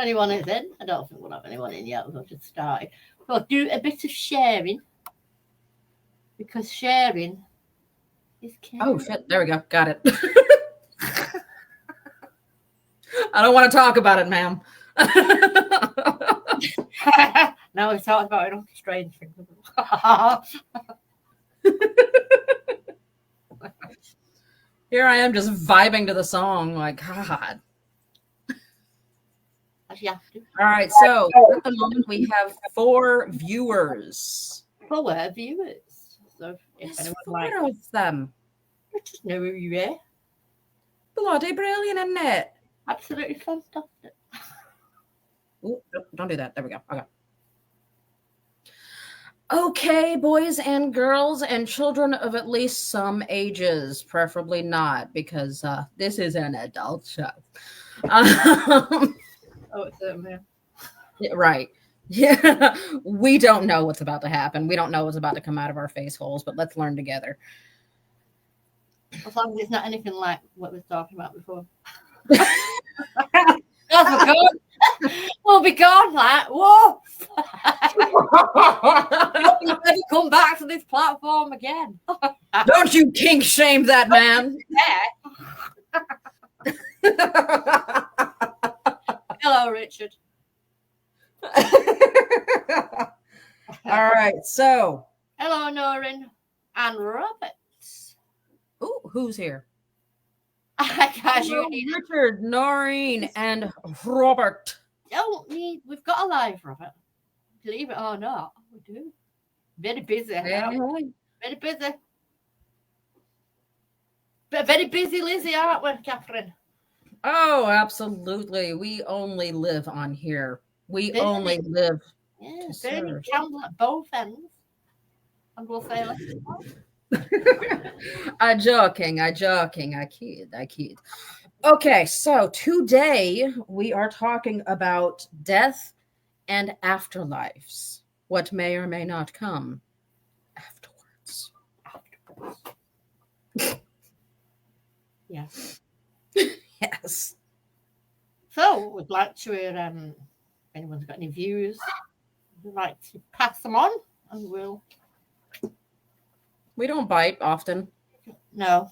anyone is in. I don't think we'll have anyone in yet. We've just started. We'll do a bit of sharing because sharing is caring. Oh, shit. There we go. Got it. I don't want to talk about it, ma'am. No, we've talked about enough strange things. Here I am just vibing to the song. Like, God. As you have to. All right. So at the moment, we have 4 viewers. 4 viewers. So if There's anyone 4 like, of them. I just know who you are. Bloody brilliant, isn't it? Absolutely fantastic. Ooh, don't do that. There we go. Okay. Okay, boys and girls and children of at least some ages, preferably not, because this is an adult show. Oh, it's yeah. Right. Yeah. We don't know what's about to happen. We don't know what's about to come out of our face holes, but let's learn together. As long as it's not anything like what we were talking about before. That's good. We'll be gone like, whoa. You'll never come back to this platform again. Don't you kink shame that man. Hello, Richard. All right, so. Hello, Noreen and Robert. Ooh, who's here? Hello, Richard, Noreen, and Robert. We've got a live, Robert. Believe it or not, we do. Very busy. Very busy. But very busy, Lizzie, aren't we, Catherine? Oh, absolutely. We only live on here. We only live. Yeah, burning candle at both ends. And we'll say, I joking, I kid. Okay, so today we are talking about death and afterlives. What may or may not come afterwards. Yes. Yes. So we'd like to hear if anyone's got any views, we'd like to pass them on, and we'll. We don't bite often. No.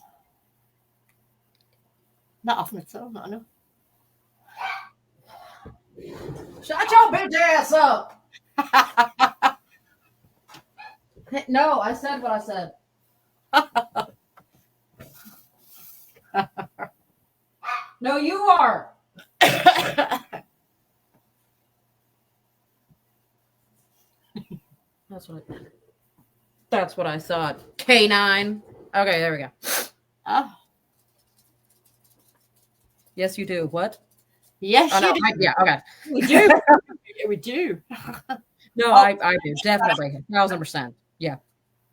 Not often at all, not enough. Shut your bitch ass up! No, I said what I said. No, you are. That's what I thought. K9. Okay, there we go. Oh. Yes, you do. What? Yes, you do. Yeah, okay. We do. We do. No, I do. Definitely. 1,000%. Yeah.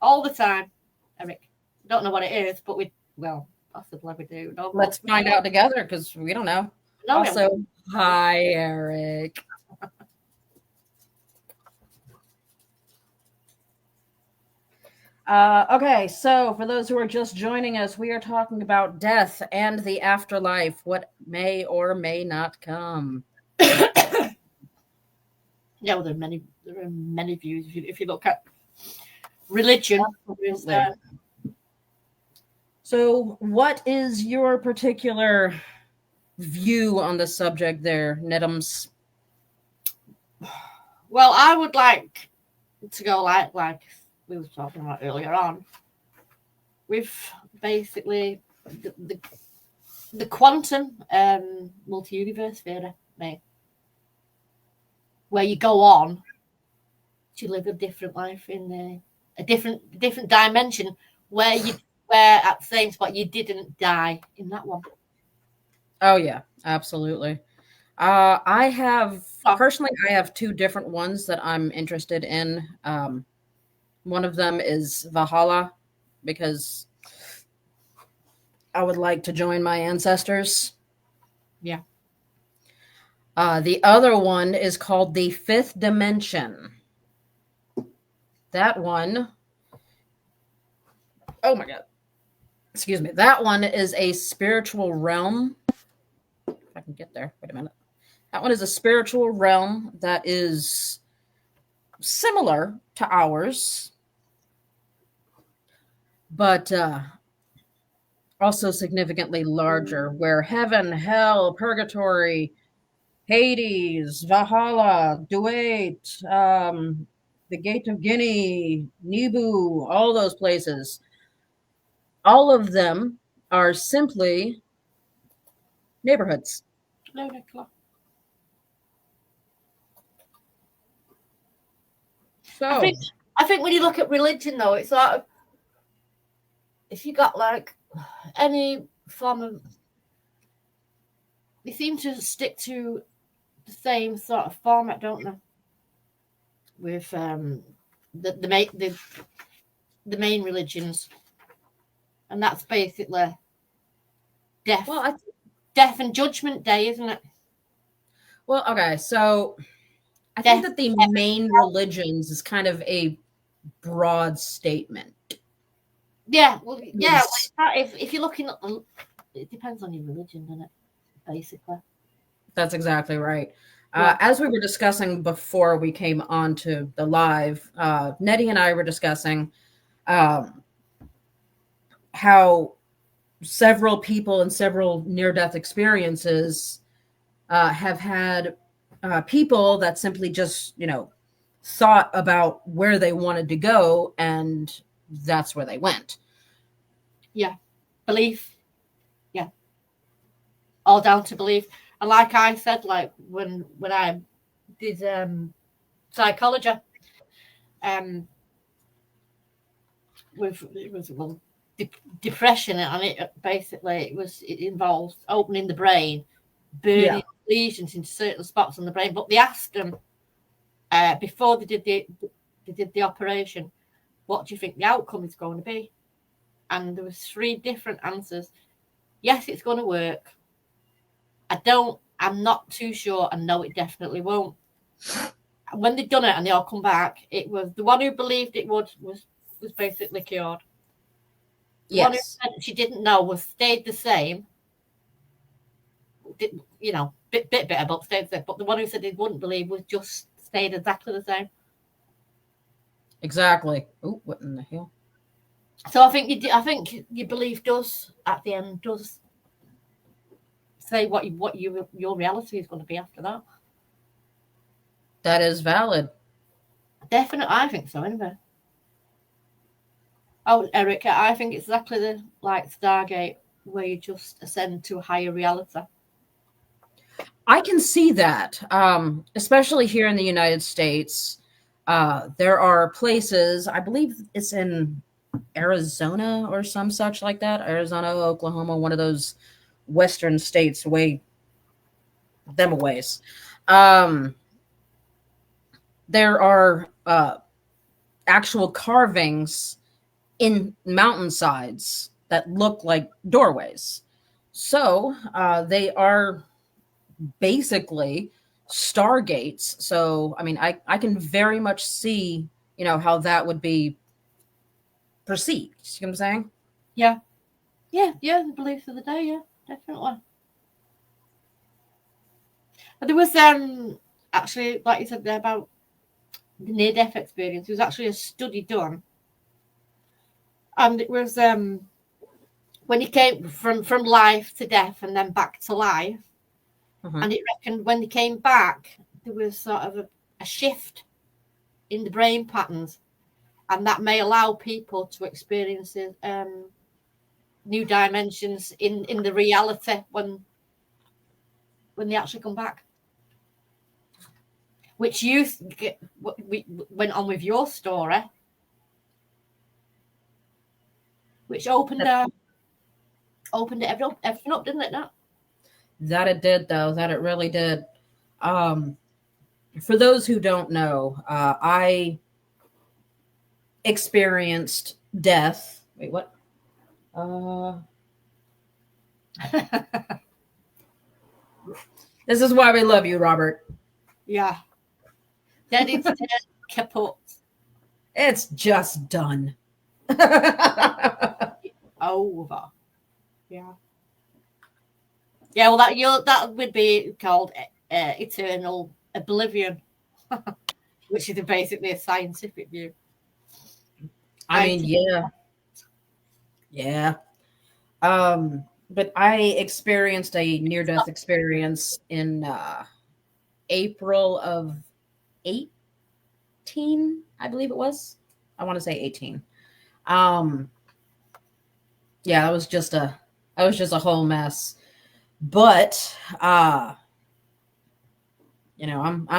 All the time, Eric. Don't know what it is, but possibly we do. Let's find out together because we don't know. No, also, hi, Eric. Okay, so for those who are just joining us, we are talking about death and the afterlife, what may or may not come. Yeah, well, there are many views. If you look at religion, so what is your particular view on the subject there, Nedums? Well, I would like to go like we were talking about earlier on, with basically the quantum multi-universe theory, where you go on to live a different life in a different dimension where at the same spot you didn't die in that one. Oh yeah, absolutely. I have 2 different ones that I'm interested in. One of them is Valhalla, because I would like to join my ancestors. Yeah. The other one is called the 5th dimension. That one, oh my God. Excuse me. That one is a spiritual realm. If I can get there. Wait a minute. That one is a spiritual realm that is similar to ours, but also significantly larger, where heaven, hell, purgatory, Hades, Valhalla, Duat, the Gate of Guinea, Nibu, all those places, all of them are simply neighborhoods. I So, think when you look at religion, though, it's sort of, if you got like any form of, they seem to stick to the same sort of format, don't they? With the main religions, and that's basically death. well, death and judgment day, isn't it? well, okay. So, I think that the main religions is kind of a broad statement. Yeah, well, yeah. If you're looking at it depends on your religion, doesn't it? Basically. That's exactly right. Yeah. As we were discussing before we came on to the live, Nettie and I were discussing how several people and several near-death experiences have had people that simply just, thought about where they wanted to go, and that's where they went. Yeah. Belief. Yeah. All down to belief. And like I said, like when I did psychology, with it was depression, and it basically it involves opening the brain, burning lesions into certain spots on the brain. But they asked them before they did the operation, what do you think the outcome is going to be? And there was 3 different answers. Yes, it's going to work. I'm not too sure, and no, it definitely won't. When they'd done it and they all come back, it was the one who believed it was basically cured. The one who said she didn't know stayed the same. Bit better, but stayed the same. But the one who said he wouldn't believe was just stayed exactly the same. Exactly. Oh, what in the hell? So I think your belief does at the end say what your reality is going to be after that. That is valid. Definitely, I think so. Anyway. Oh, Erica, I think it's exactly like Stargate, where you just ascend to a higher reality. I can see that, especially here in the United States. There are places, I believe it's in Arizona or some such like that. Arizona, Oklahoma, one of those western states, way them a ways. There are actual carvings in mountainsides that look like doorways. So they are basically stargates. So, I mean, I can very much see, how that would be perceived. You see what I'm saying? Yeah. Yeah, the beliefs of the day, yeah, definitely. But there was actually, like you said there about the near-death experience, there was actually a study done, and it was when he came from life to death and then back to life, and it reckoned when they came back, there was sort of a shift in the brain patterns, and that may allow people to experience new dimensions in the reality when they actually come back. Which we went on with your story, which opened everything up, didn't it? That it did, though. That it really did. For those who don't know, I experienced death. Wait, what? This is why we love you, Robert. Yeah. Dead is dead, kaput. It's just done. Over. Yeah. Yeah, well, that would be called eternal oblivion, which is basically a scientific view. I mean, yeah. But I experienced a near-death experience in April of 18, I believe it was. I want to say 18. Yeah, that was just a whole mess. But I'm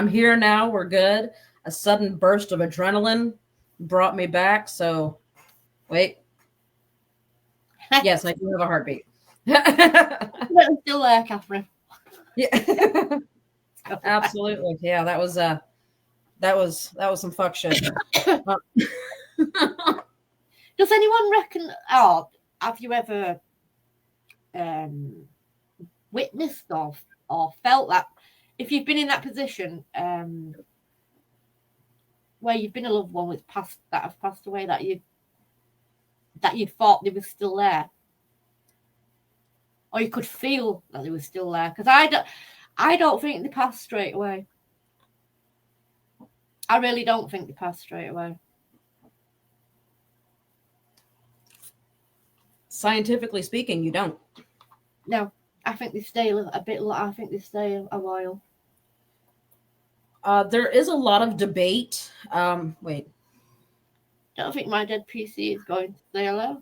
here now. We're good. A sudden burst of adrenaline brought me back. So wait. Yes, I do have a heartbeat. I'm still there, Catherine. Yeah. Absolutely. Yeah, that was some fuck shit. Does anyone reckon, or have you ever witnessed or felt that, if you've been in that position where you've been a loved one that have passed away, that you thought they were still there, or you could feel that they were still there? Because I don't think they passed straight away. I really don't think they passed straight away. Scientifically speaking, you don't. No, I think they stay a bit. I think they stay a while. There is a lot of debate. Wait. I don't think my dead PC is going to stay alive.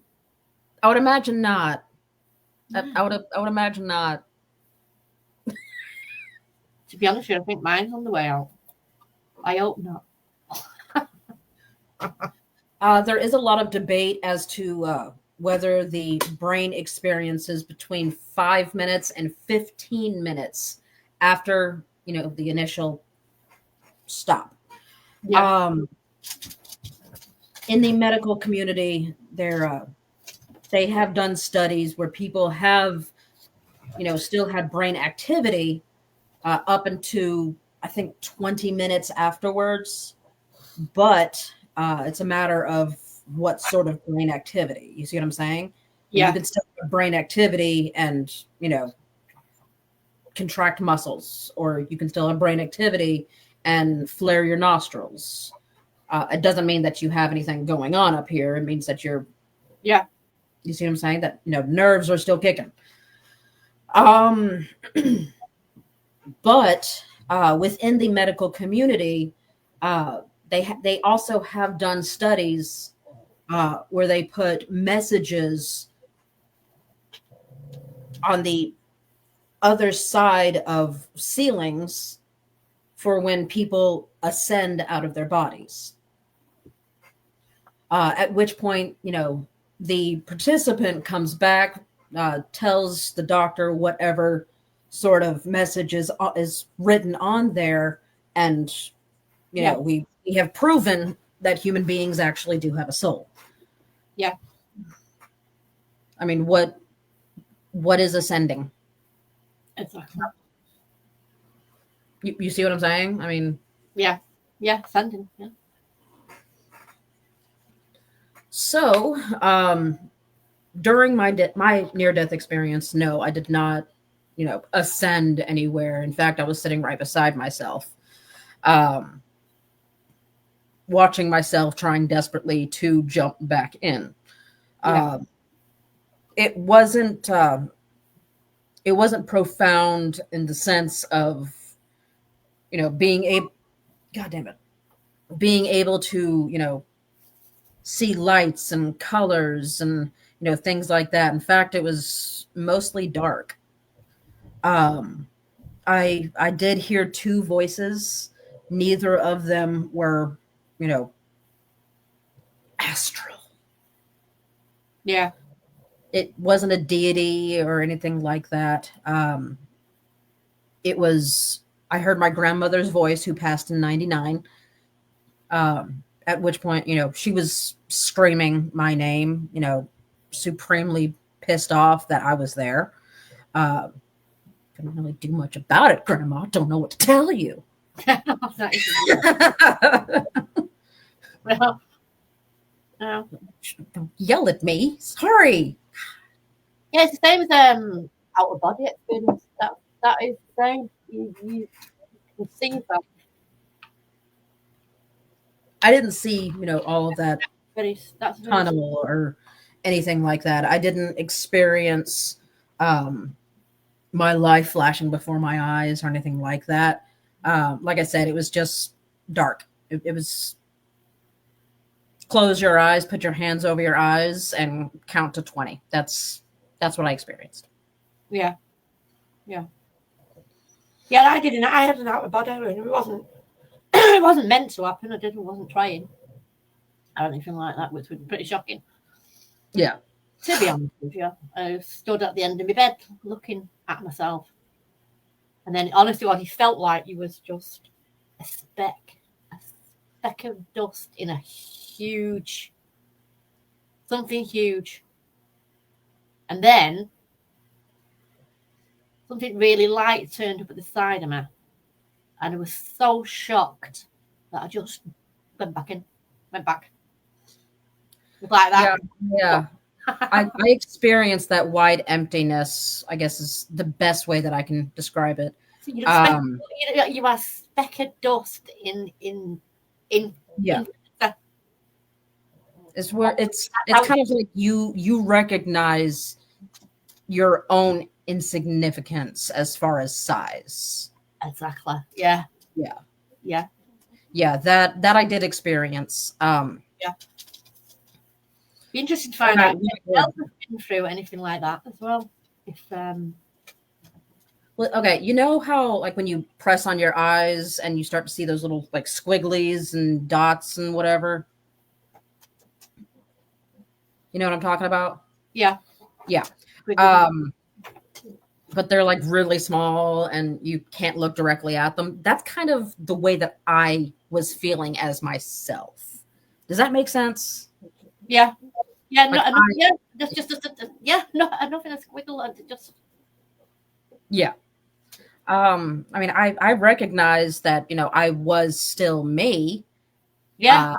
I would imagine not. I would imagine not. To be honest with you, I think mine's on the way out. I hope not. There is a lot of debate as to whether the brain experiences between 5 minutes and 15 minutes after, the initial stop. Yeah. In the medical community, they have done studies where people have, still had brain activity up into, I think, 20 minutes afterwards. But it's a matter of what sort of brain activity. You see what I'm saying? Yeah. You can still have brain activity and, contract muscles, or you can still have brain activity and flare your nostrils. It doesn't mean that you have anything going on up here. It means that you're, yeah. You see what I'm saying? That, nerves are still kicking. But within the medical community, they also have done studies where they put messages on the other side of ceilings for when people ascend out of their bodies. At which point, the participant comes back, tells the doctor whatever sort of message is written on there, and we have proven that human beings actually do have a soul. Yeah. I mean, what is ascending? Exactly. You see what I'm saying? I mean, yeah, ascending. Yeah. So, during my near-death experience, no, I did not, ascend anywhere. In fact, I was sitting right beside myself, watching myself trying desperately to jump back in. Yeah. It wasn't profound in the sense of, being able to, see lights and colors and, things like that. In fact, it was mostly dark. I did hear two voices. Neither of them were, astral. Yeah. It wasn't a deity or anything like that. It was, I heard my grandmother's voice, who passed in 99. At which point, she was screaming my name, supremely pissed off that I was there. Couldn't really do much about it, Grandma. Don't know what to tell you. Well, no. Don't yell at me. Sorry. Yeah, it's the same as out of body experience. That is the same. you can see that. I didn't see, all of that That's very tunnel or anything like that. I didn't experience my life flashing before my eyes or anything like that. Like I said, it was just dark. It was close your eyes, put your hands over your eyes, and count to 20. That's what I experienced. yeah, yeah, yeah. I didn't. I had an out of body, and it wasn't. It wasn't meant to happen. Wasn't trying or anything like that, which was pretty shocking. Yeah. To be honest with you, I stood at the end of my bed looking at myself, and then honestly, what he felt like he was just a speck of dust in a huge, something huge, and then something really light turned up at the side of me, and I was so shocked that I just went back. Like that. Yeah. I experienced that wide emptiness, I guess is the best way that I can describe it. So you are a speck of dust in yeah. It's where it's kind of like you recognize your own insignificance as far as size. Exactly. Yeah. Yeah. Yeah. Yeah, that I did experience. Yeah. Be interesting to find out if anyone else has been through anything like that as well. If Well, okay, you know how like when you press on your eyes and you start to see those little like squigglies and dots and whatever? You know what I'm talking about? Yeah. Yeah. But they're like really small and you can't look directly at them. That's kind of the way that I was feeling as myself. Does that make sense? Yeah. Yeah. Like yeah. That's just yeah. No, nothing. A squiggle. Just. Yeah. I mean, I recognize that I was still me. Yeah.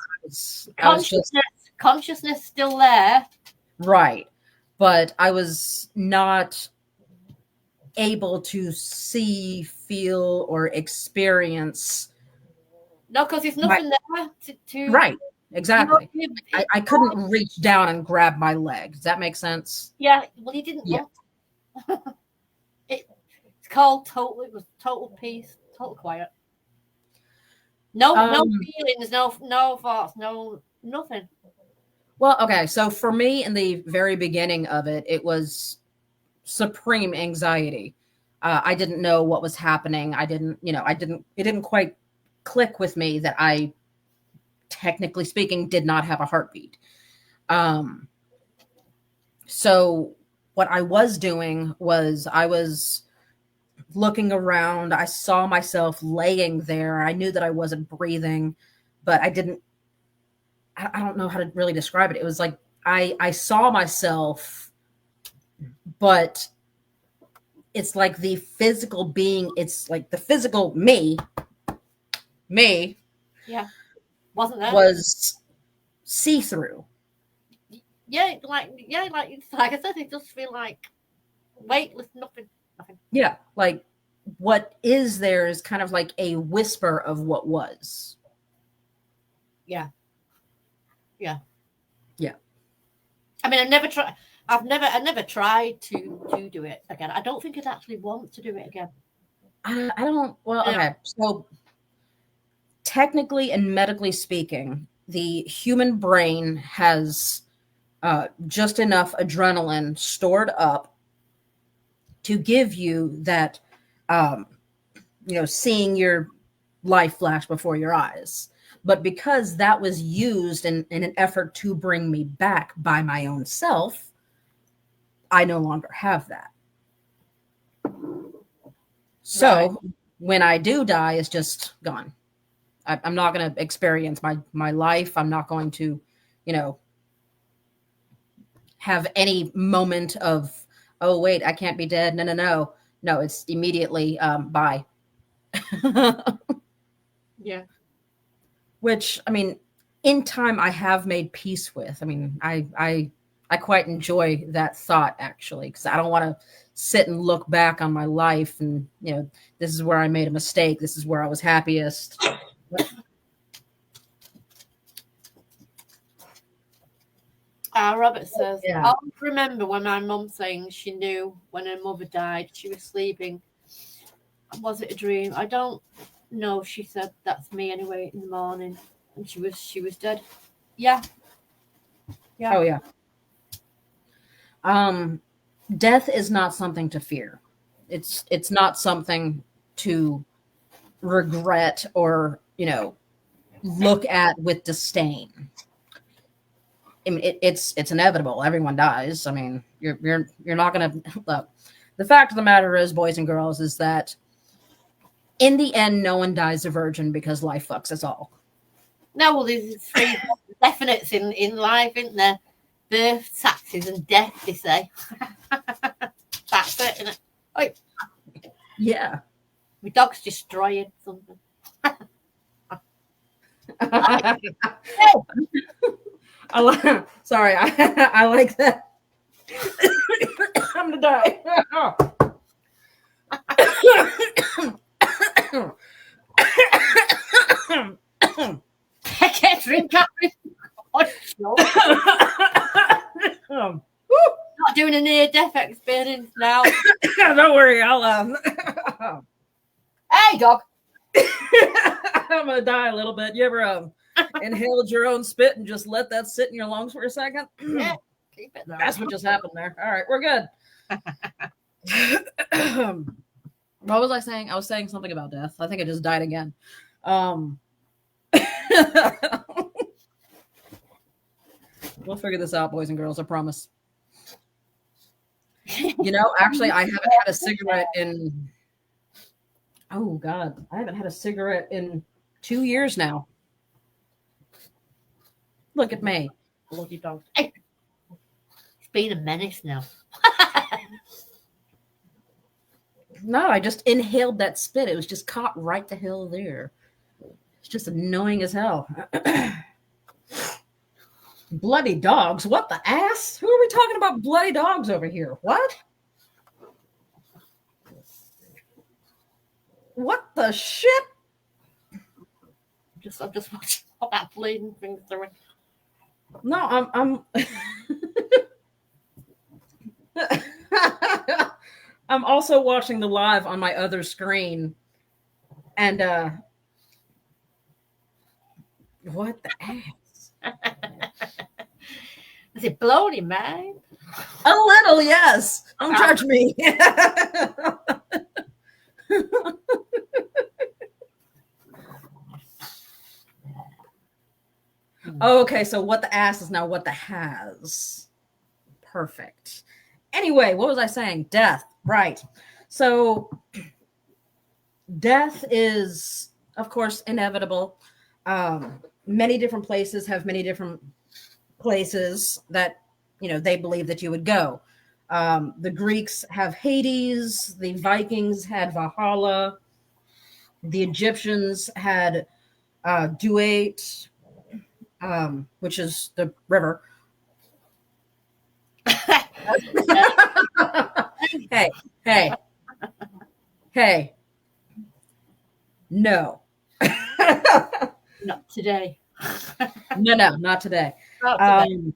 Consciousness still there. Right. But I was not able to see, feel, or experience. No, because there's nothing there to. Right. Exactly. I couldn't reach down and grab my leg. Does that make sense? Yeah. Well, he didn't. Yeah. It's called total. It was total peace, total quiet. No feelings, no thoughts, nothing. Well, okay. So for me, in the very beginning of it, it was supreme anxiety. I didn't know what was happening. It didn't quite click with me that I, technically speaking, did not have a heartbeat. So what I was doing was I was looking around. I saw myself laying there. I knew that I wasn't breathing, but I don't know how to really describe it. It was like I saw myself, but it's like the physical being, it's like the physical me. Yeah. Wasn't there? Was see-through. Yeah, like I said, it just feel like weightless, nothing. Yeah, like what is there is kind of like a whisper of what was. Yeah. Yeah. Yeah. I mean, I never tried to do it again. I don't think I'd actually want to do it again. I don't. Well, okay. So technically and medically speaking, the human brain has just enough adrenaline stored up to give you that, seeing your life flash before your eyes. But because that was used in an effort to bring me back by my own self, I no longer have that. So when I do die, it's just gone. I'm not going to experience my life. I'm not going to, have any moment of, oh, wait, I can't be dead. No. No, it's immediately bye. Yeah. Which, I mean, in time I have made peace with. I mean, I I quite enjoy that thought actually, because I don't want to sit and look back on my life and this is where I made a mistake. This is where I was happiest. Robert says, Yeah. I remember when my mum saying she knew when her mother died, she was sleeping. Was it a dream? I don't know. She said, that's me anyway in the morning. And she was dead. Yeah. Yeah. Oh yeah. Death is not something to fear. It's not something to regret or, look at with disdain. I mean, it's inevitable. Everyone dies. I mean, you're not gonna look. The fact of the matter is, boys and girls, is that in the end, no one dies a virgin because life fucks us all. No, well, there's three definites in life, isn't there? Birth, taxes, and death, they say. That's it, isn't it? Oh, yeah. My dog's destroying something. Sorry, I like that. I'm gonna die. I can't drink coffee. Not doing a near-death experience now. Don't worry, I'll Hey, dog. I'm gonna die a little bit. You ever inhaled your own spit and just let that sit in your lungs for a second? Yeah, keep it there. That's what just happened there. All right, we're good. What was I saying? I was saying something about death. I think I just died again. We'll figure this out, boys and girls. I promise. Actually, I haven't had a cigarette in. Oh God, I haven't had a cigarette in 2 years now. Look at me. Lucky dog. Hey. It's been a menace now. No, I just inhaled that spit. It was just caught right the hell there. It's just annoying as hell. Bloody dogs? What the ass? Who are we talking about bloody dogs over here? What? What the shit? I'm just watching all that bleeding things through. No, I'm I'm also watching the live on my other screen. And what the ass? Is it bloody, man? A little, yes. Don't judge me. Okay, so what the ass is now what the has. Perfect. Anyway, what was I saying? Death. Right. So death is, of course, inevitable. Many different places have many different places that, they believe that you would go. The Greeks have Hades. The Vikings had Valhalla. The Egyptians had Duat, which is the river. Hey. No. Not today. No, not today. Not today.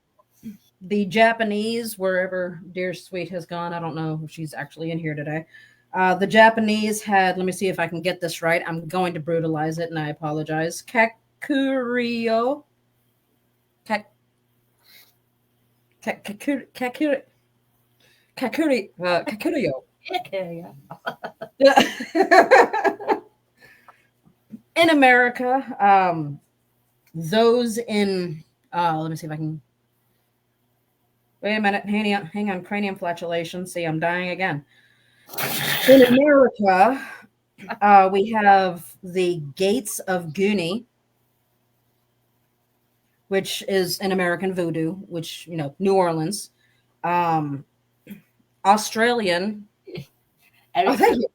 The Japanese, wherever dear sweet has gone, I don't know if she's actually in here today. The Japanese had, let me see if I can get this right. I'm going to brutalize it, and I apologize. Kakurio. Kakurio. In America, those in let me see if I can. Wait a minute, hang on, cranium flatulation. See, I'm dying again. In America, we have the Gates of Goonie, which is an American voodoo, which, New Orleans. Australian. Oh, thank you.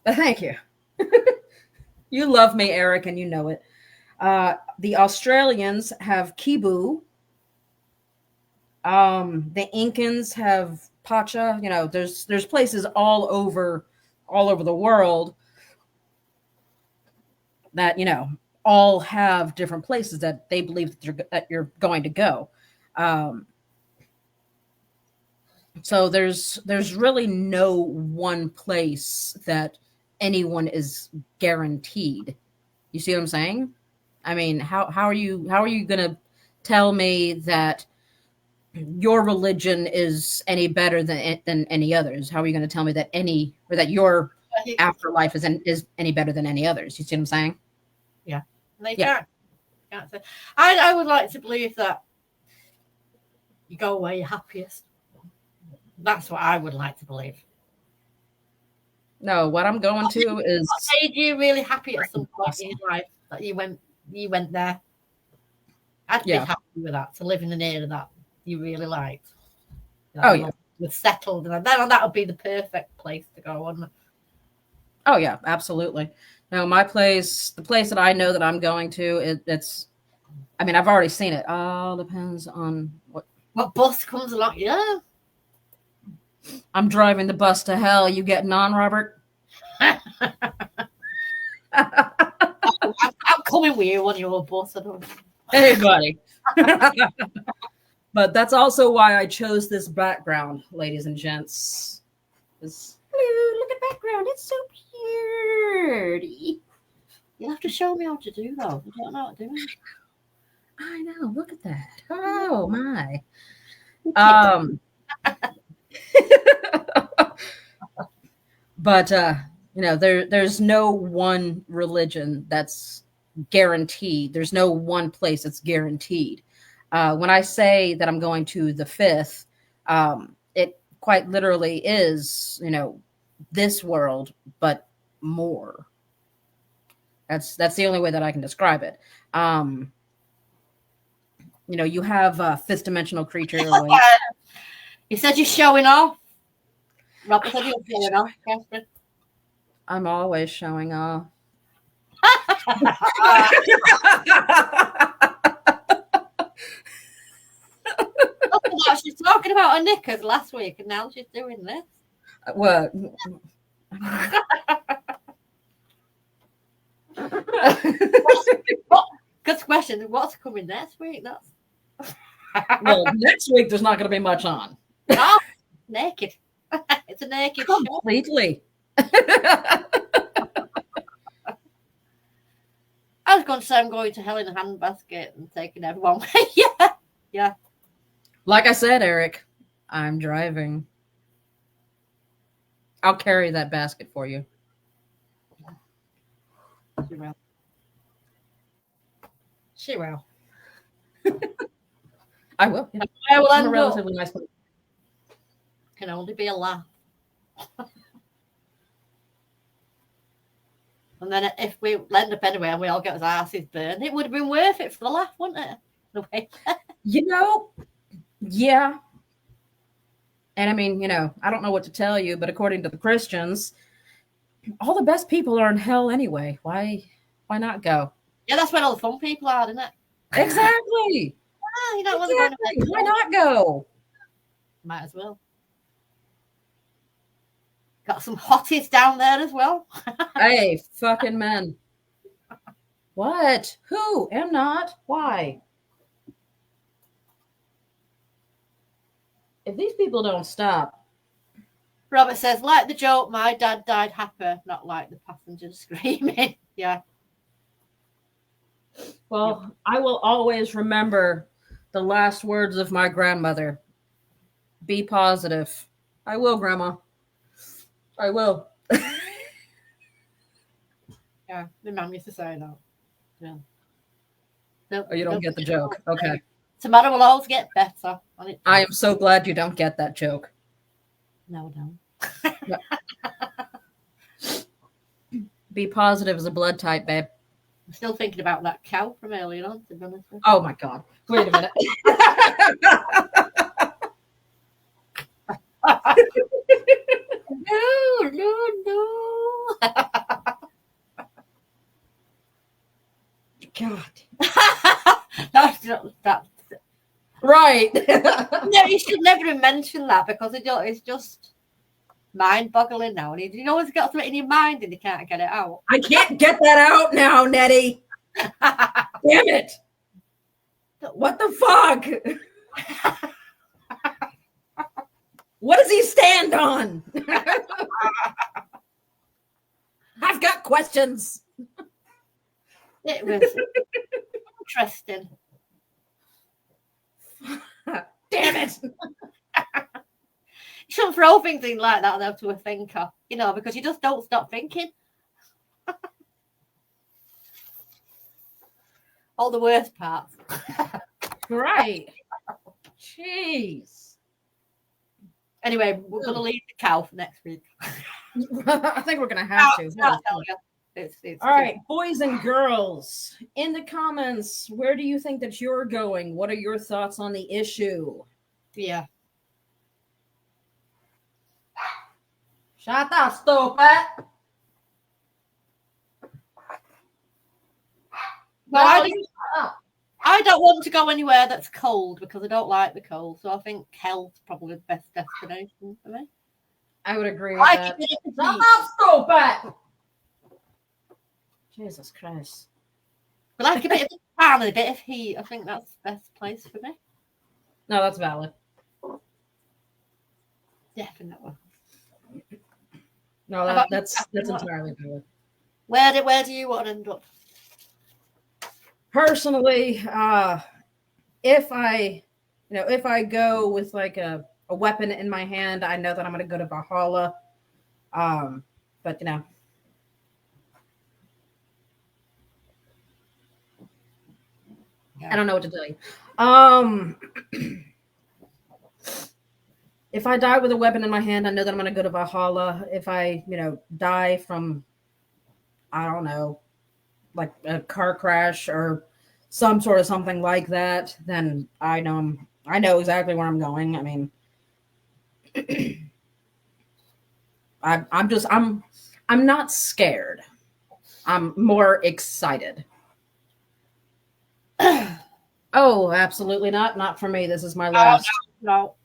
Thank you. You love me, Eric, and you know it. The Australians have Kibu, The Incans have Pacha. You know, there's places all over the world that, you know, all have different places that they believe that you're going to go. Um, so there's really no one place that anyone is guaranteed. You see what I'm saying? I mean, how are you gonna tell me that your religion is any better than any others? How are you going to tell me that your afterlife is any better than any others? You see what I'm saying? Yeah, they can't say. I would like to believe that you go where you're happiest. That's what I would like to believe. No, what I'm going to is. What made you really happy at some point in your life that you went there? I'd be happy with that, to live in an area that you really liked. Was settled, and then that would be the perfect place to go, wouldn't it? Oh yeah, absolutely. No, the place that I know that I'm going to, it's. I mean, I've already seen it. All depends on what bus comes along. Yeah, I'm driving the bus to hell. You getting on, Robert? I'm coming with you on your bus. Hey, buddy. But that's also why I chose this background, ladies and gents. This look at background. It's so pretty. You'll have to show me how to do though. I don't know what to do. I know. Look at that. Oh my. But you know, there's no one religion that's guaranteed. There's no one place that's guaranteed. When I say that I'm going to the fifth, it quite literally is, you know, this world, but more. That's the only way that I can describe it. You know, you have fifth dimensional creature. You said you're showing off. Robert said you're showing off, Catherine. I'm always showing off. She's talking about her knickers last week, and now she's doing this. What? Good question. What's coming next week? That's well, next week there's not going to be much on. Oh, naked. It's a naked completely. I was going to say I'm going to hell in a handbasket and taking everyone. Yeah. Like I said, Eric, I'm driving. I'll carry that basket for you. She will. I will. Yeah. I will end a relatively nice place. Can only be a laugh. And then if we end up anyway and we all get our asses burned, it would have been worth it for the laugh, wouldn't it? You know, yeah. And I mean, you know, I don't know what to tell you, but according to the Christians, all the best people are in hell anyway. Why not go? Yeah, that's where all the fun people are, isn't it? Exactly. You don't want to go to bed. Why not go? Might as well. Got some hotties down there as well. Hey, fucking men. What? Who? Am not. Why? If these people don't stop. Robert says, like the joke, my dad died happy, not like the passengers screaming. Yeah. Well, I will always remember the last words of my grandmother. Be positive. I will, Grandma. I will. Yeah, the mum used to say that. Yeah. Oh, you don't get the joke. Okay. Tomorrow will always get better. I am so glad you don't get that joke. No, don't. Be positive as a blood type, babe. I'm still thinking about that cow from earlier on, to be honest. Oh my God. Wait a minute. No. God. That Right. No, you should never have mentioned that because it's just mind-boggling now. And you always got something in your mind and you can't get it out. I can't get that out now, Nettie. Damn it. What the fuck? What does he stand on? I've got questions. It was interesting. Damn it. You shouldn't throw things in like that though to a thinker, because you just don't stop thinking. All the worst parts. Right. Jeez. Anyway, we're going to leave the cow for next week. I think we're going to have to. It's all right, boys and girls, in the comments, where do you think that you're going? What are your thoughts on the issue? Yeah. Shut up, stupid. Well, I don't want to go anywhere that's cold because I don't like the cold. So I think hell's probably the best destination for me. I would agree with that. Shut up, stupid. Jesus Christ. But like a bit of sun and a bit of heat. I think that's the best place for me. No, that's valid. Definitely. No, that's entirely valid. Where do you want to end up? Personally, if I go with like a weapon in my hand, I know that I'm going to go to Valhalla. But I don't know what to tell you. If I die with a weapon in my hand, I know that I'm going to go to Valhalla. If I, die from, I don't know, like a car crash or some sort of something like that, then I know exactly where I'm going. I mean, I'm not scared. I'm more excited. Oh, absolutely not. Not for me. This is my last. No.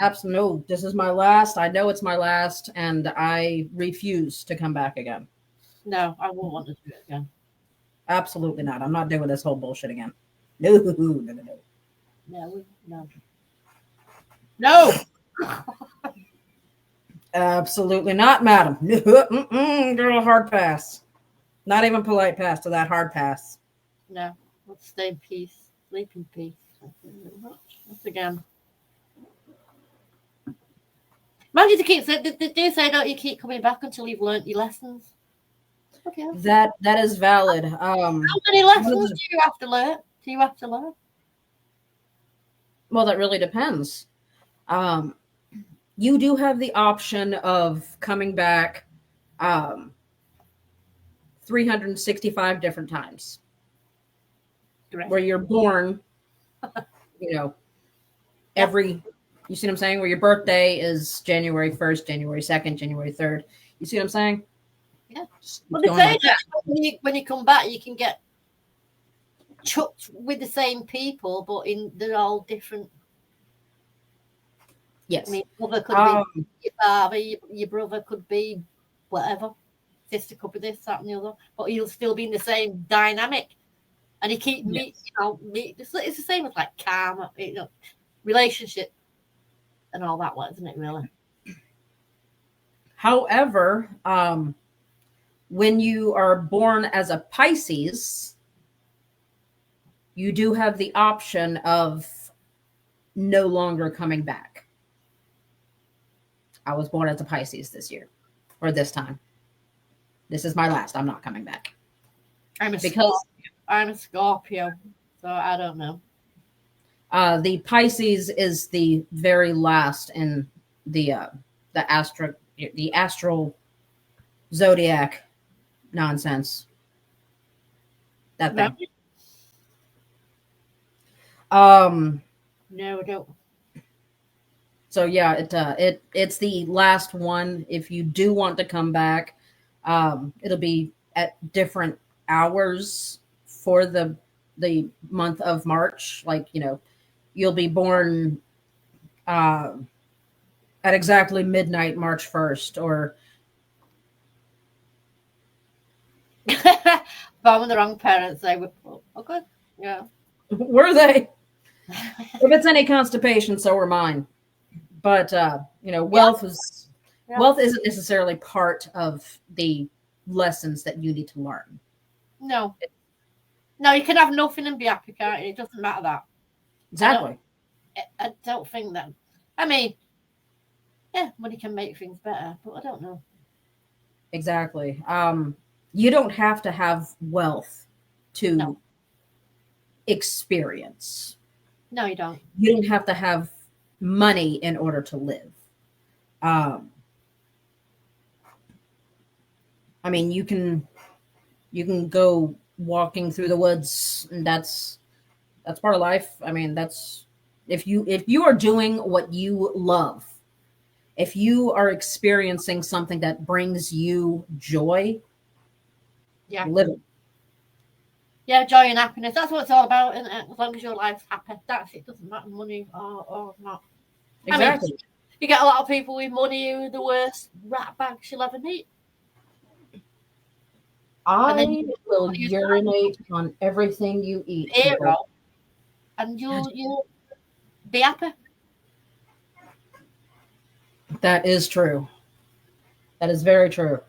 Absolutely. This is my last. I know it's my last, and I refuse to come back again. No, I won't want to do it again. Absolutely not. I'm not doing this whole bullshit again. No. No. Absolutely not, madam. Girl, hard pass. Not even polite pass to that hard pass. No. Let's stay in peace. Sleep in peace. Thank you very much. Once again. Imagine they do say, don't you keep coming back until you've learnt your lessons? Okay. That is valid. How many lessons do you have to learn? Well, that really depends. You do have the option of coming back 365 different times. Correct. Where you're born, every, you see what I'm saying? Where your birthday is January 1st, January 2nd, January 3rd. You see what I'm saying? Yeah. Well, they say that when you come back, you can get chucked with the same people, but they're all different. Yes. I mean, brother could be your father, your brother could be whatever, sister could be this, that, and the other, but you'll still be in the same dynamic. And you keep it's the same as like karma, relationship and all that one, isn't it, really? However, when you are born as a Pisces, you do have the option of no longer coming back. I was born as a Pisces this year, or this time. This is my last. I'm not coming back. I'm a Scorpio, so I don't know. The Pisces is the very last in the astral zodiac nonsense. That thing. No, I don't. So yeah, it's the last one. If you do want to come back, it'll be at different hours for the the month of March. Like, you'll be born uh, at exactly midnight, March 1st, or Born with the wrong parents, they would. Okay, yeah. were they? If it's any constipation, so are mine. But wealth is Yeah. wealth isn't necessarily part of the lessons that you need to learn. No, you can have nothing and be happy, can't you? It doesn't matter that. Exactly. I don't think that. I mean, yeah, money can make things better, but I don't know. Exactly. You don't have to have wealth to No. experience. No, you don't. You don't have to have money in order to live. I mean, you can go walking through the woods, and that's part of life. I mean, that's if you are doing what you love, if you are experiencing something that brings you joy, Yeah. live it. Yeah, joy and happiness. That's what it's all about, isn't it? As long as your life's happy, that's it. Doesn't matter money or not. Exactly. I mean, you get a lot of people with money who are the worst rat bags you'll ever meet. I will urinate on everything you eat. Hero, and you'll be happy. That is true. That is very true.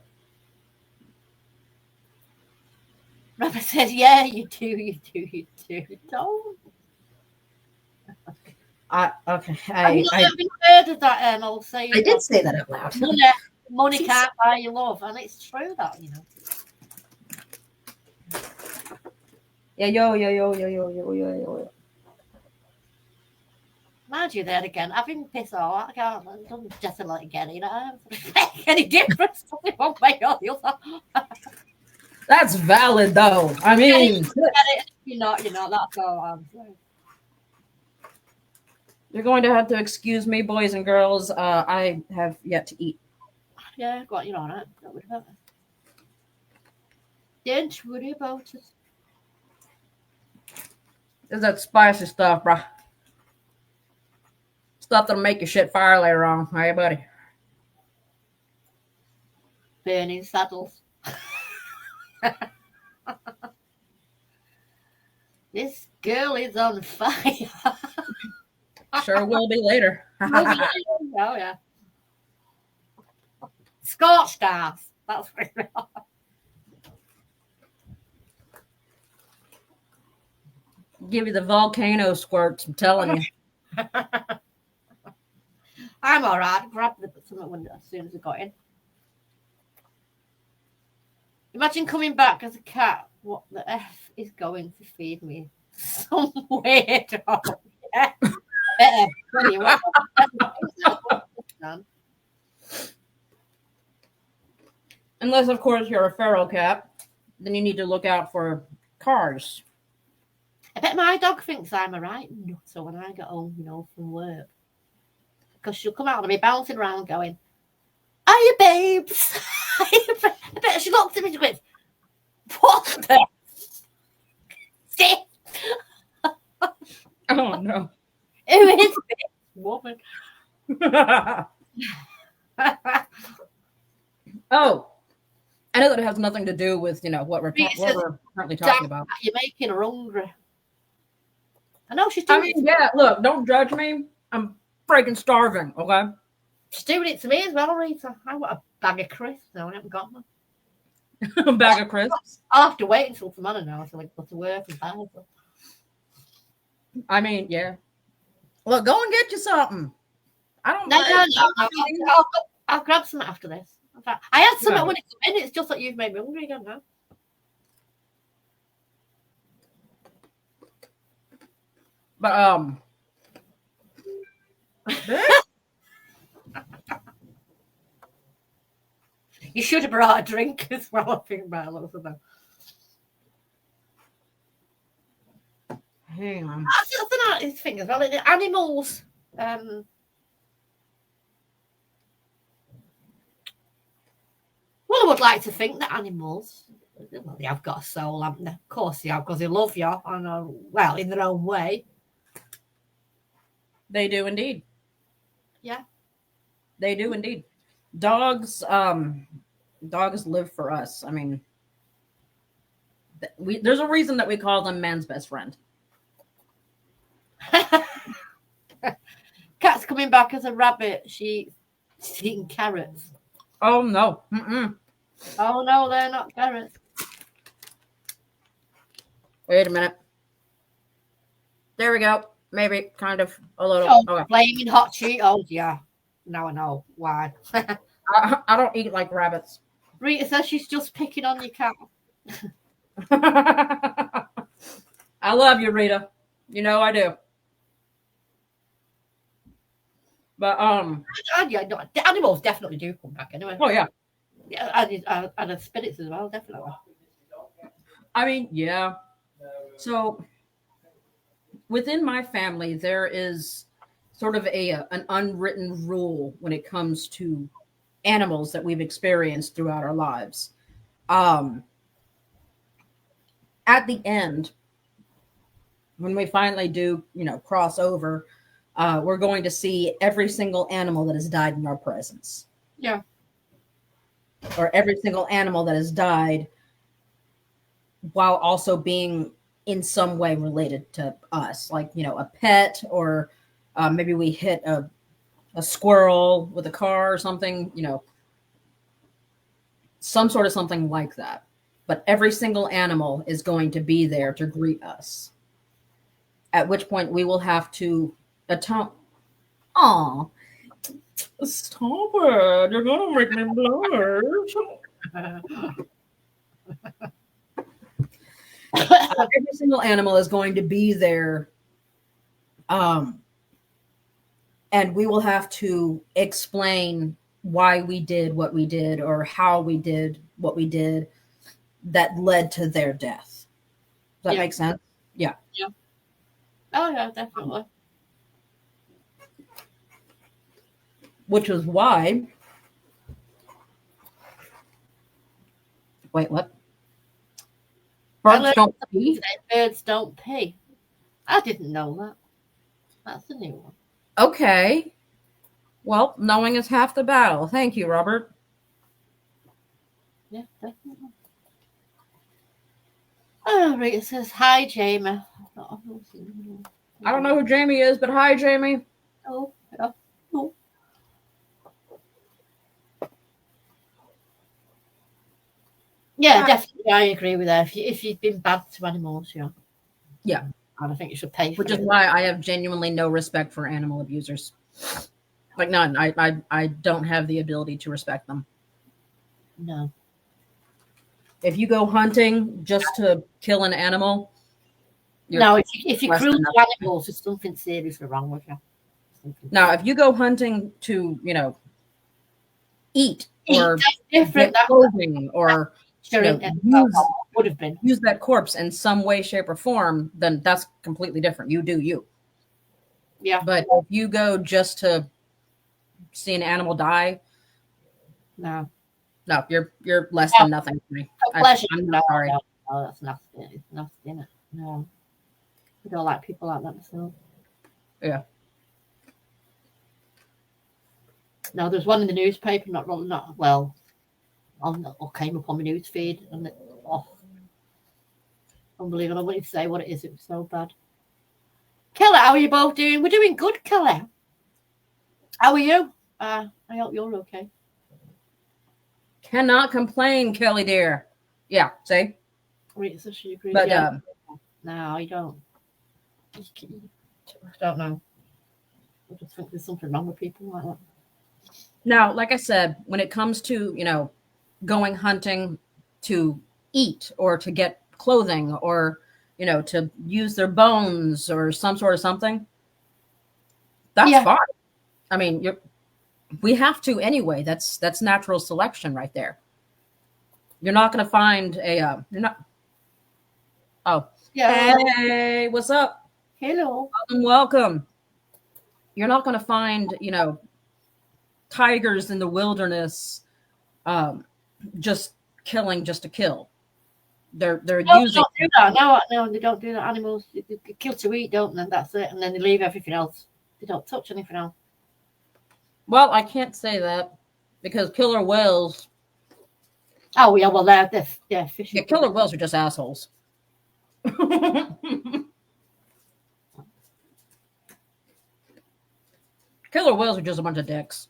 Robert says, "Yeah, you do. Don't." Okay. Have you heard of that? I'll say. I did say that out loud. Money can't buy you love, and it's true that Yeah, yo. Mind you, there again, I've been pissed off. I can't. It doesn't just let it get make any difference. It won't make all the other. That's valid, though. I mean, you're not. That's all I'm saying. You're going to have to excuse me, boys and girls. I have yet to eat. Yeah, got you on it. Don't worry about it. Don't worry about it. It's that spicy stuff, bruh. Stuff that'll make your shit fire later on. Hey, buddy. Burning saddles. This girl is on fire. Sure will be later. Oh, yeah. Scorched ass. That's what it is. Give you the volcano squirts, I'm telling you. I'm all right. Grab something as soon as I got in. Imagine coming back as a cat. What the F is going to feed me? Some weird dog. Yeah. Unless, of course, you're a feral cat, then you need to look out for cars. I bet my dog thinks I'm a right nutter when I get home, from work. Because she'll come out and be bouncing around going, "Are you babes?" I bet she looks at me and goes, "What the shit?" Oh, no. Who is this woman? Oh, I know that it has nothing to do with, what we're currently talking about. You're making her hungry. I know she's doing it. Yeah, look, don't judge me. I'm freaking starving, okay? She's doing it to me as well, Rita. I want a bag of crisps now. I haven't got them. A bag of crisps? I'll have to wait until tomorrow now until I go to work and buy them. I mean, yeah. Well, go and get you something. I don't No. I'll grab some after this. In fact, I had some when it's in. It's just like you've made me hungry again now. But you should have brought a drink as well. I think by the looks of them. Hang on. That's an artist thing as well. Animals. Well, I would like to think that animals Well, they have got a soul, haven't they? Of course they have, because they love you. Well, in their own way. They do indeed. Yeah. They do indeed. Dogs live for us. I mean, there's a reason that we call them man's best friend. Cat's coming back as a rabbit. She's eating carrots. Oh no. Mm-mm. Oh no, they're not carrots. Wait a minute. There we go. Maybe kind of a little. Oh, okay. Flaming hot Cheetos. Yeah. Now I know why. I don't eat like rabbits. Rita says she's just picking on your cat. I love you, Rita. You know I do. But yeah, no, the animals definitely do come back anyway. Oh yeah. Yeah, and the spirits as well, definitely. I mean, yeah. So within my family, there is sort of an unwritten rule when it comes to animals that we've experienced throughout our lives. At the end, when we finally do, cross over, we're going to see every single animal that has died in our presence. Yeah. Or every single animal that has died while also being in some way related to us, like, a pet, or maybe we hit a squirrel with a car or something, some sort of something like that. But every single animal is going to be there to greet us. At which point we will have to atone. Aw, stop it. You're going to make me blush. Every single animal is going to be there. And we will have to explain why we did what we did, or how we did what we did that led to their death. Does that make sense? Yeah. Yeah. Oh, yeah, definitely. Which is why. Wait, what? Birds don't pee? Birds don't pee. I didn't know that. That's a new one. Okay. Well, knowing is half the battle. Thank you, Robert. Yeah, definitely. Oh, Rita says, hi, Jamie. I don't know who Jamie is, but hi, Jamie. Oh, yeah. Oh. Yeah, definitely. I agree with that. If you've been bad to animals, yeah. Yeah. And I think you should pay for it. Which is why I have genuinely no respect for animal abusers. Like, none. I don't have the ability to respect them. No. If you go hunting just to kill an animal, no. If you cruel to animals, there's something seriously wrong with you. Now, if you go hunting to, eat or different clothing, or would have been use that corpse in some way, shape, or form, then that's completely different. You do you. Yeah. But if you go just to see an animal die, no, you're less than nothing to me. I'm not sorry. No, that's nasty. It's nasty, isn't it? No, I don't like people like that myself. Yeah. No, there's one in the newspaper, not well, or came up on my news feed, and unbelievable. I wanted to say what it is. It was so bad. Kelly, how are you both doing? We're doing good, Kelly. How are you? I hope you're okay. Cannot complain, Kelly dear. Yeah, see? Rita, she agrees. But no, I don't. I don't know. I just think there's something wrong with people like that. Now, like I said, when it comes to, going hunting to eat or to get clothing, or, to use their bones or some sort of something, that's fine. I mean, we have to anyway. That's natural selection right there. You're not going to find you're not. Oh, yeah. Hey, what's up? Hello. Welcome. You're not going to find, tigers in the wilderness just killing just to kill. They're No, they using. don't do that. No, they don't do that. Animals they kill to eat, don't they? That's it, and then they leave everything else. They don't touch anything else. Well, I can't say that because killer whales. Oh yeah, well they're fishing. Yeah, killer whales are just assholes. Killer whales are just a bunch of dicks.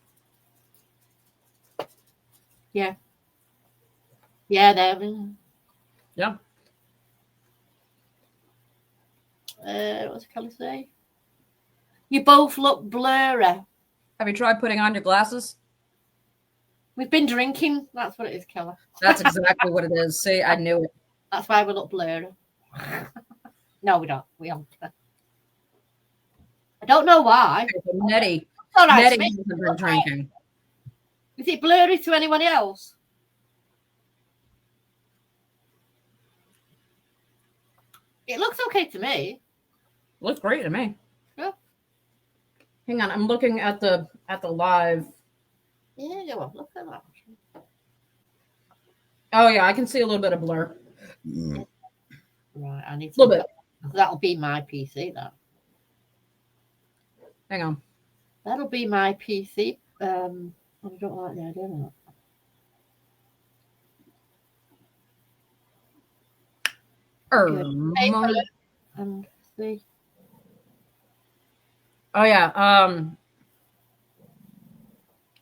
Yeah. Yeah, they're. Yeah. What's Kelly say? You both look blurry. Have you tried putting on your glasses? We've been drinking. That's what it is, Kelly. That's exactly what it is. See, I knew it. That's why we look blurry. No, we don't. We don't. I don't know why. Nettie. All right, Nettie hasn't been drinking. Is it blurry to anyone else? It looks okay to me. Looks great to me. Yeah. Hang on, I'm looking at the live. Yeah, well, look at that. Oh yeah, I can see a little bit of blur. Right, I need a little bit. That'll be my PC. That. Hang on. That'll be my PC. I don't like the idea of that. And see. Oh yeah.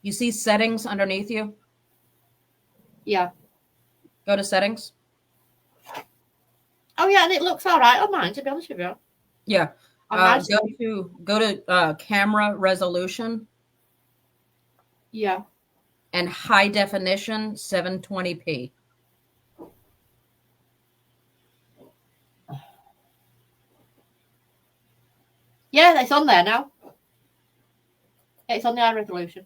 You see settings underneath you? Yeah. Go to settings. Oh yeah, and it looks all right on mine, to be honest with you. Yeah. Go to camera resolution. Yeah. And high definition 720p. Yeah, it's on there now. It's on the high resolution.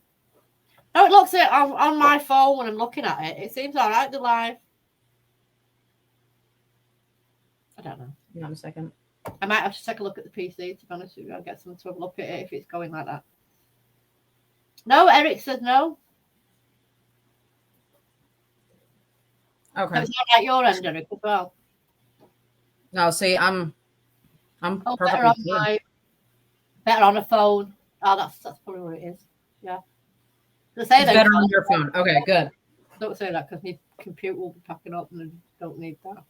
No, it looks it on my phone when I'm looking at it. It seems all right, the live. I don't know. Hang on a second. I might have to take a look at the PC, to be honest with you. I'll get someone to have a look at it if it's going like that. No, Eric says no. Okay. It's not like your end, Eric, as well. No, see, I'm perfectly better on a phone. Oh, that's probably what it is. Yeah. It's better on your phone. Okay, good. Don't say that because my computer will be packing up and I don't need that.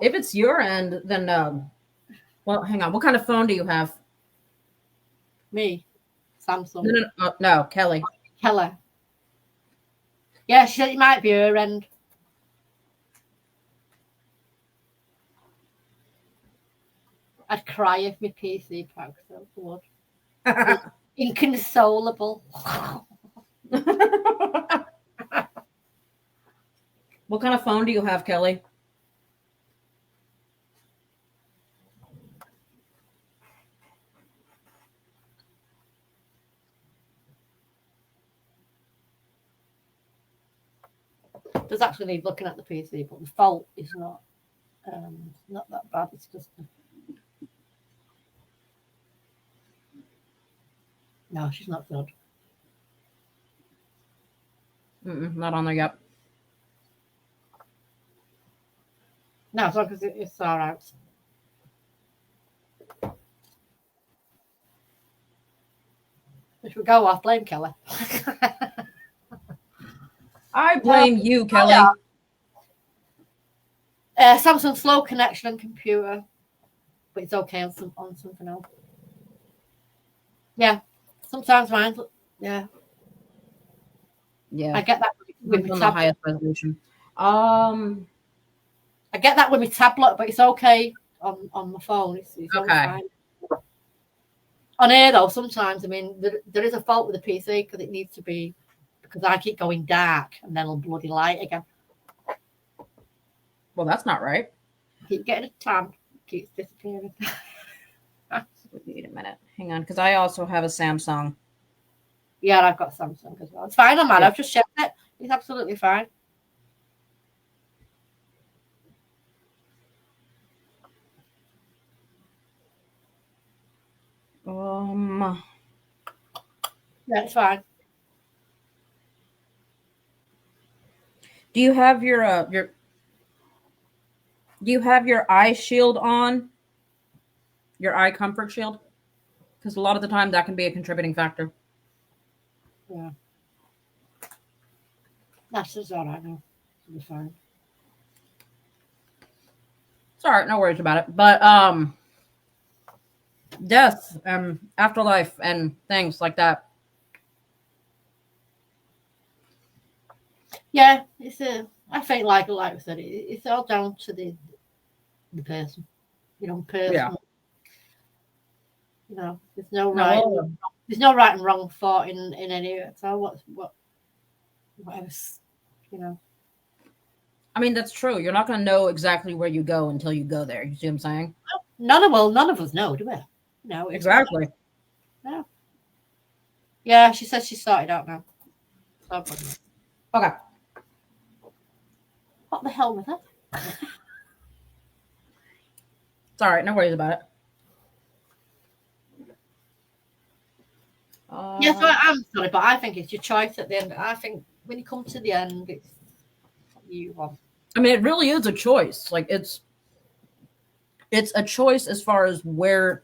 If it's your end, then well, hang on. What kind of phone do you have? Me, Samsung. No, Kelly. Kelly. Yeah, she said it might be her end. I'd cry if my PC packed up. Would. Inconsolable. What kind of phone do you have, Kelly? There's actually need looking at the PC, but the fault is not that bad. It's just no, she's not good. Not on there yet. No, as long as it's all right. If we go off, blame Kelly. I blame you, Kelly. Samsung slow connection and computer, but it's okay on something else. Yeah, sometimes mine. Yeah. Yeah, I get that with on the highest resolution. I get that with my tablet, but it's okay on my phone. It's okay. Fine. On here though, sometimes I mean there is a fault with the PC because it needs to be because I keep going dark and then it'll bloody light again. Well, that's not right. Keep getting a tan, keeps disappearing. Wait a minute, hang on, because I also have a Samsung. Yeah, I've got Samsung as well. It's fine on mine. I've just checked it. It's absolutely fine. Yeah, it's fine. Do you have your do you have your eye shield on? Your eye comfort shield? Because a lot of the time that can be a contributing factor. Yeah. That's all right now. It'll be fine. It's all right, no worries about it. But death and afterlife and things like that. Yeah, I think like I said, it's all down to the person, person. Yeah. There's no right, No, there's no right and wrong thought in any of it. So whatever, I mean that's true. You're not going to know exactly where you go until you go there. You see what I'm saying? none of us know, do we? No, Exactly. No. Yeah, she says she sorted out now. Okay. What the hell was that? It's all right. No worries about it. Yes, I'm sorry, but I think it's your choice at the end. I think when you come to the end, it's what you want. I mean, it really is a choice. Like it's a choice as far as where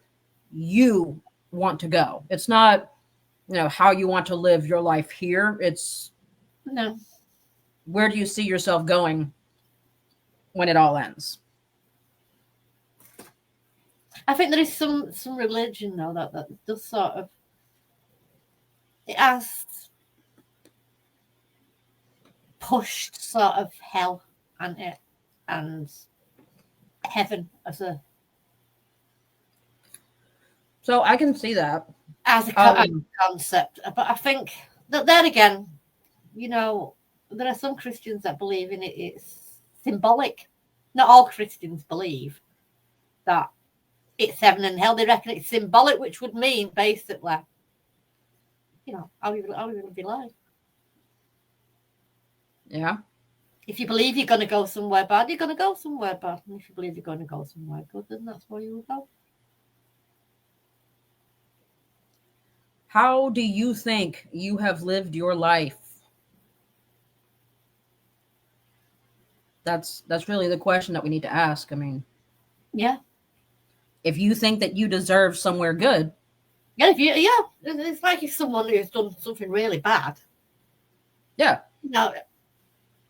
you want to go. It's not, how you want to live your life here. It's No. Where do you see yourself going when it all ends? I think there is some religion though that does sort of it has pushed sort of hell and heaven So I can see that as a concept. But I think that then again, there are some Christians that believe in it. It's symbolic. Not all Christians believe that it's heaven and hell. They reckon it's symbolic, which would mean basically, how you going to be life. Yeah. If you believe you're going to go somewhere bad, you're going to go somewhere bad. And if you believe you're going to go somewhere good, then that's where you will go. How do you think you have lived your life? That's really the question that we need to ask. I mean, yeah. If you think that you deserve somewhere good. Yeah, it's like if someone who's done something really bad. Yeah.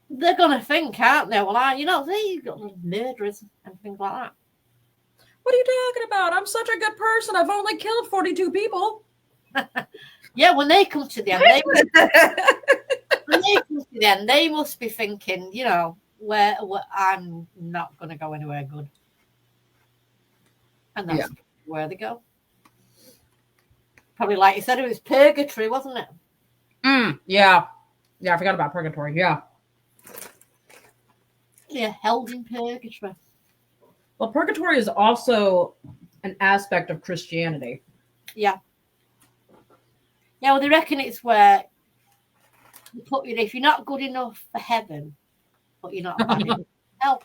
They're going to think, aren't they? Well, you've got murderers and things like that. What are you talking about? I'm such a good person. I've only killed 42 people. Yeah, when they come to the end, they must be thinking, where I'm not going to go anywhere good. And that's where they go. Probably like you said, it was purgatory, wasn't it? Yeah. Yeah, I forgot about purgatory. Yeah. Yeah, held in purgatory. Well, purgatory is also an aspect of Christianity. Yeah. Yeah, well, they reckon it's where you put you if you're not good enough for heaven, but you're not bad enough for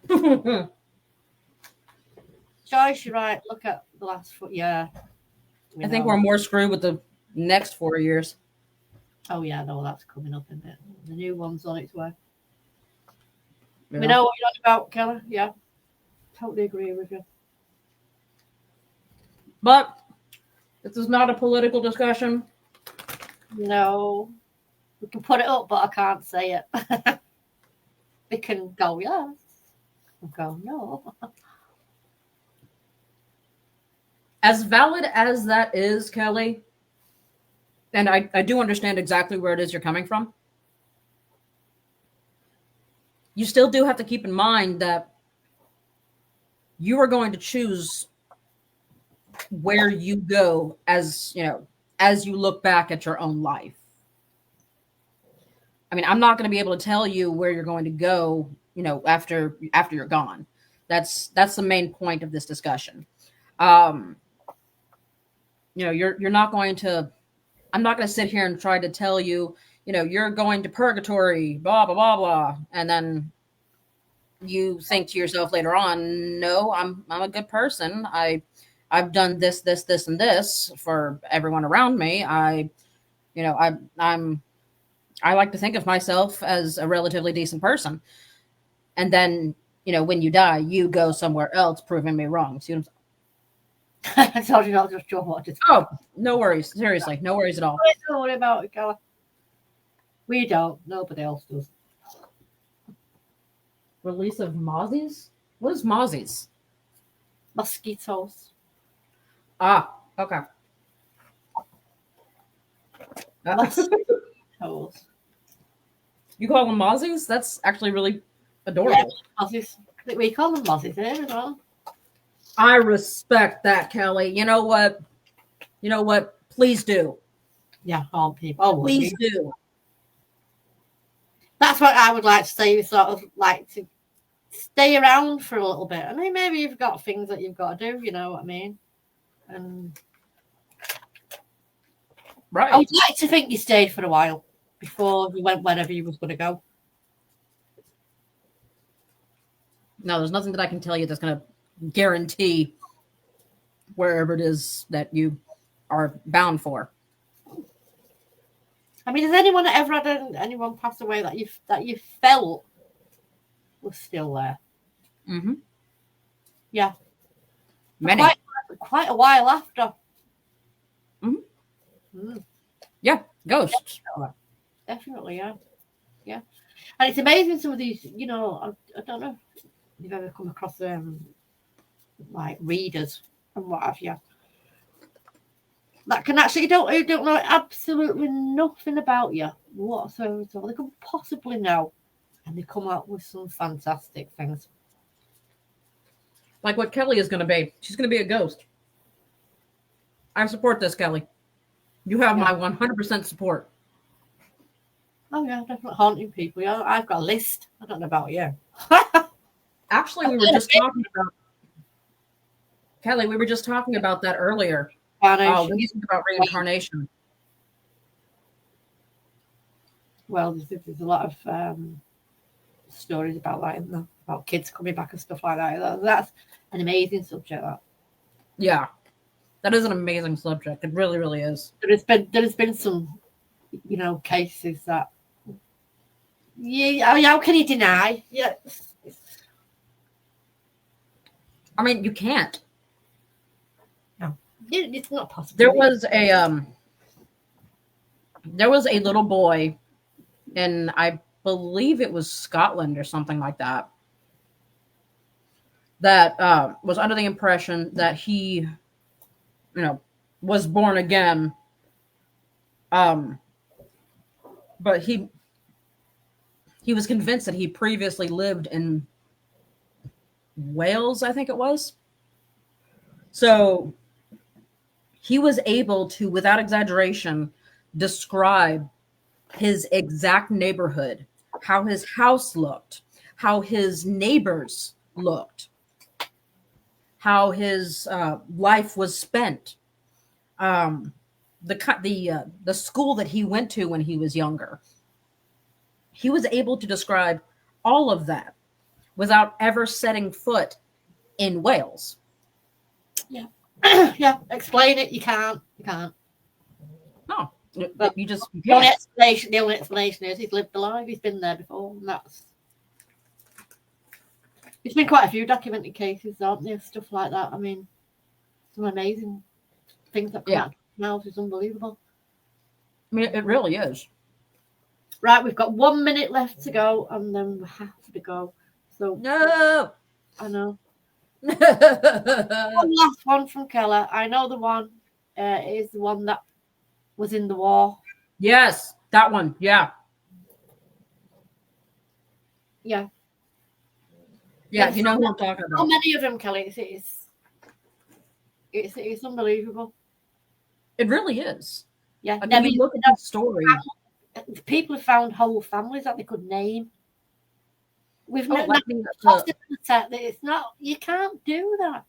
hell. Joyce, you're right. Look at the last foot. Yeah. I think we're more screwed with the next 4 years. Oh, yeah. No, that's coming up, isn't it? The new one's on its way. Yeah. We know what you're on about, Kelly. Yeah. Totally agree with you. But this is not a political discussion. No. We can put it up, but I can't say it. We can go, yes. We go, no. As valid as that is, Kelly, and I do understand exactly where it is you're coming from, you still do have to keep in mind that you are going to choose where you go as you look back at your own life. I mean, I'm not going to be able to tell you where you're going to go, after you're gone. That's the main point of this discussion. You're not going to. I'm not going to sit here and try to tell you, you're going to purgatory, blah blah blah blah, and then you think to yourself later on, no, I'm a good person. I've done this, and this for everyone around me. I'm I like to think of myself as a relatively decent person. And then, when you die, you go somewhere else proving me wrong. See what I'm Sorry, not just your water. Oh, no worries. Seriously, no worries at all. Don't worry about it, Gala. We don't. Nobody else does. Release of mozzies? What is mozzies? Mosquitoes. Ah, okay. Mosquitoes. You call them mozzies? That's actually really adorable. Yeah, mozzies. We call them mozzies here as well. I respect that, Kelly. You know what? Please do. Yeah, all people. Oh, Please do. That's what I would like to say. Sort of like to stay around for a little bit. I mean, maybe you've got things that you've got to do. You know what I mean? And right. I would like to think you stayed for a while before you went wherever you was going to go. No, there's nothing that I can tell you that's going to guarantee wherever it is that you are bound for. I mean, has anyone ever had anyone pass away that you felt was still there? Mm-hmm. Yeah. Many. Quite a while after. Mm-hmm. Mm. Yeah, ghosts. Definitely, yeah. Yeah. And it's amazing some of these, I don't know if you've ever come across like readers and what have you. That can actually don't know absolutely nothing about you whatsoever at all. They could possibly know, and they come up with some fantastic things. Like what Kelly is going to be. She's going to be a ghost. I support this, Kelly. You have my 100% support. Oh yeah, definitely haunting people. Yeah, I've got a list. I don't know about you. Actually, we were just talking about Kelly. We were just talking about that earlier. When you think about reincarnation. Well, there's a lot of stories about that in there, about kids coming back and stuff like that. That's an amazing subject. That. Yeah, that is an amazing subject. It really, really is. There has been some, cases that. Yeah, how can you deny? Yeah. I mean, you can't. No, it's not possible. There was a little boy, and I believe it was Scotland or something like that, that was under the impression that he, was born again. But he was convinced that he previously lived in Wales, I think it was. So he was able to, without exaggeration, describe his exact neighborhood, how his house looked, how his neighbors looked, how his life was spent, the school that he went to when he was younger. He was able to describe all of that without ever setting foot in Wales. Yeah. Yeah. Explain it. You can't. No. But you just the only explanation is he's lived the life. He's been there before, and that's. There's been quite a few documented cases, aren't there? Stuff like that. I mean, some amazing things that come out of his mouth is unbelievable. I mean, it really is. Right, we've got 1 minute left to go, and then we have to go. So no, I know. One last one from Keller. I know the one is the one that was in the war. Yes, that one. Yeah. Yeah. Yeah, you know who I'm talking about. So many of them, Kelly. It's unbelievable. It really is. Yeah. I mean, you look at that story. People have found whole families that they could name. We've it's not. You can't do that.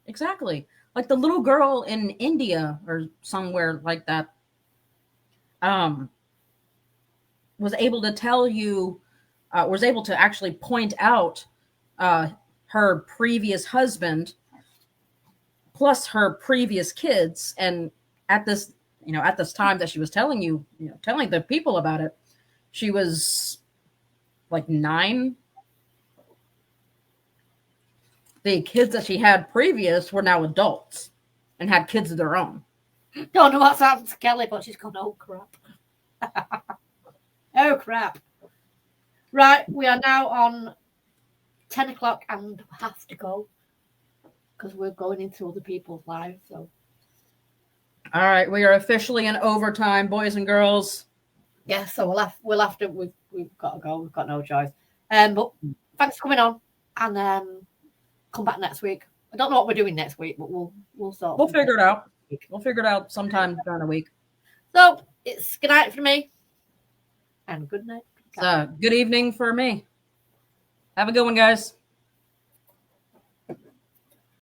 Exactly. Like the little girl in India or somewhere like that. Was able to tell you, was able to actually point out her previous husband plus her previous kids, and at this time that she was telling the people about it, she was like 9. The kids that she had previous were now adults and had kids of their own. Don't know what's happened to Kelly, but she's gone, oh crap. Oh crap. Right, we are now on 10 o'clock and have to go because we're going into other people's lives. So, all right, we are officially in overtime, boys and girls. Yeah, so we'll have to. We've got to go. We've got no choice. But thanks for coming on, and come back next week. I don't know what we're doing next week, but we'll figure it out. We'll figure it out sometime during the week. So it's good night for me, and good night. Good evening for me. Have a good one, guys.